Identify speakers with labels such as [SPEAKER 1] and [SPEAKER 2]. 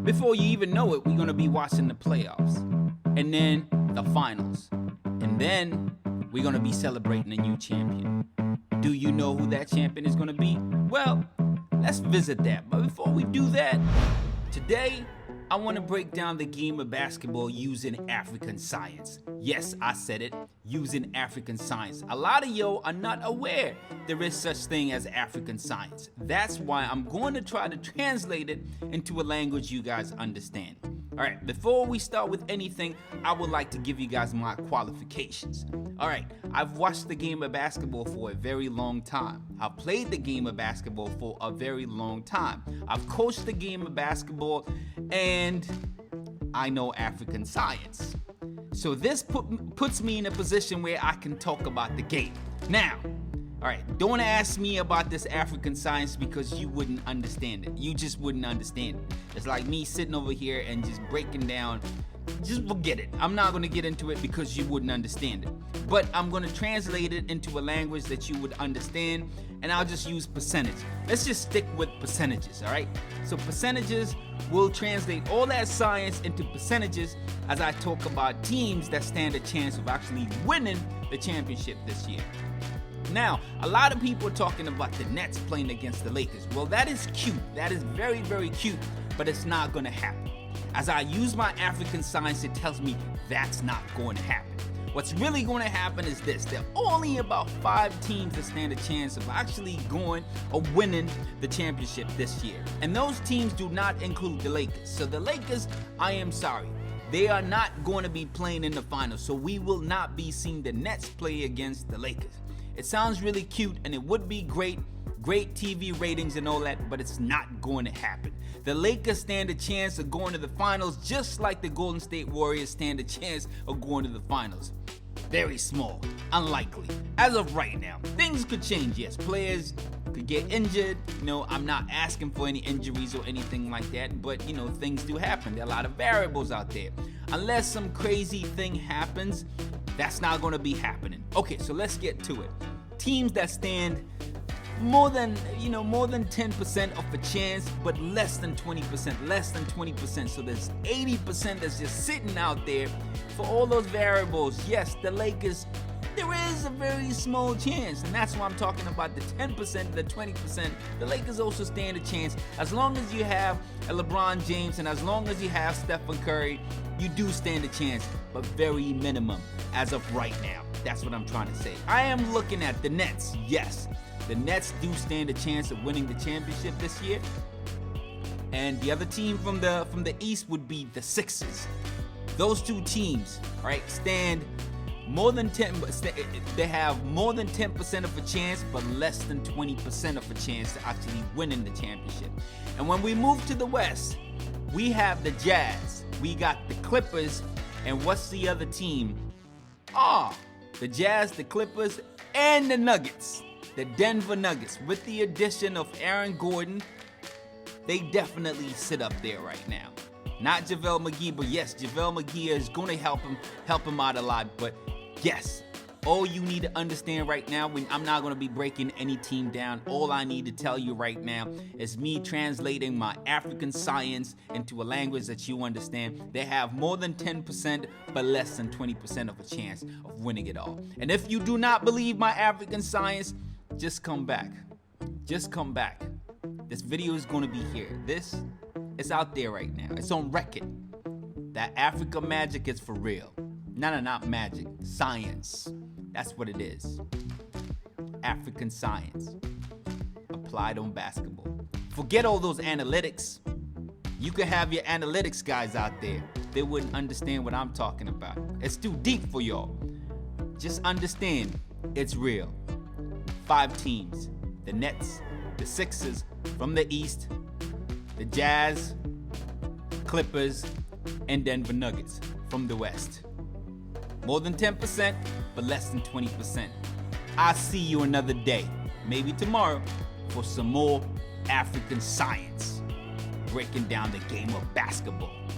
[SPEAKER 1] Before you even know it, we're going to be watching the playoffs, and then the finals, and then we're going to be celebrating a new champion. Do you know who that champion is going to be? Well, let's visit that. But before we do that, today, I want to break down the game of basketball using African science. Yes, I said it, using African science. A lot of y'all are not aware there is such thing as African science. That's why I'm going to try to translate it into a language you guys understand. All right, before we start with anything, I would like to give you guys my qualifications. All right, I've watched the game of basketball for a very long time. I've played the game of basketball for a very long time. I've coached the game of basketball, and I know African science. So this puts me in a position where I can talk about the game. Now, all right, don't ask me about this African science because you wouldn't understand it. You just wouldn't understand it. It's like me sitting over here and just breaking down. Just forget it. I'm not going to get into it because you wouldn't understand it. But I'm going to translate it into a language that you would understand, and I'll just use percentage. Let's just stick with percentages, all right? So percentages will translate all that science into percentages as I talk about teams that stand a chance of actually winning the championship this year. Now, a lot of people are talking about the Nets playing against the Lakers. Well, that is cute. That is very, very cute, but it's not going to happen. As I use my African science, it tells me that's not going to happen. What's really going to happen is this. There are only about 5 teams that stand a chance of actually going or winning the championship this year. And those teams do not include the Lakers. So the Lakers, I am sorry, they are not going to be playing in the finals. So we will not be seeing the Nets play against the Lakers. It sounds really cute and it would be great TV ratings and all that, but it's not going to happen. The Lakers stand a chance of going to the finals just like the Golden State Warriors stand a chance of going to the finals. Very small, unlikely. As of right now, things could change. Yes, players could get injured. I'm not asking for any injuries or anything like that, but things do happen. There are a lot of variables out there. Unless some crazy thing happens, that's not going to be happening. Okay, so let's get to it. Teams that stand more than 10% of a chance, but less than 20%. So there's 80% that's just sitting out there for all those variables. Yes, the Lakers, there is a very small chance, and that's why I'm talking about the 10%, the 20%. The Lakers also stand a chance. As long as you have a LeBron James and as long as you have Stephen Curry, you do stand a chance, but very minimum as of right now. That's what I'm trying to say. I am looking at the Nets. Yes, the Nets do stand a chance of winning the championship this year. And the other team from the East would be the Sixers. Those two teams, right, stand more than 10. They have more than 10% of a chance, but less than 20% of a chance to actually winning the championship. And when we move to the West, we have the Jazz. We got the Clippers, and what's the other team? The Jazz, the Clippers, and the Nuggets. The Denver Nuggets. With the addition of Aaron Gordon, they definitely sit up there right now. Not JaVale McGee, but yes, JaVale McGee is going to help him out a lot. But yes, all you need to understand right now, I'm not going to be breaking any team down. All I need to tell you right now is me translating my African science into a language that you understand. They have more than 10%, but less than 20% of a chance of winning it all. And if you do not believe my African science, just come back. Just come back. This video is going to be here. This is out there right now. It's on record. That Africa magic is for real. No, not magic. Science. That's what it is. African science. Applied on basketball. Forget all those analytics. You could have your analytics guys out there. They wouldn't understand what I'm talking about. It's too deep for y'all. Just understand it's real. 5 teams. The Nets, the Sixers from the East, the Jazz, Clippers, and Denver Nuggets from the West. More than 10%, but less than 20%. I'll see you another day, maybe tomorrow, for some more African science, breaking down the game of basketball.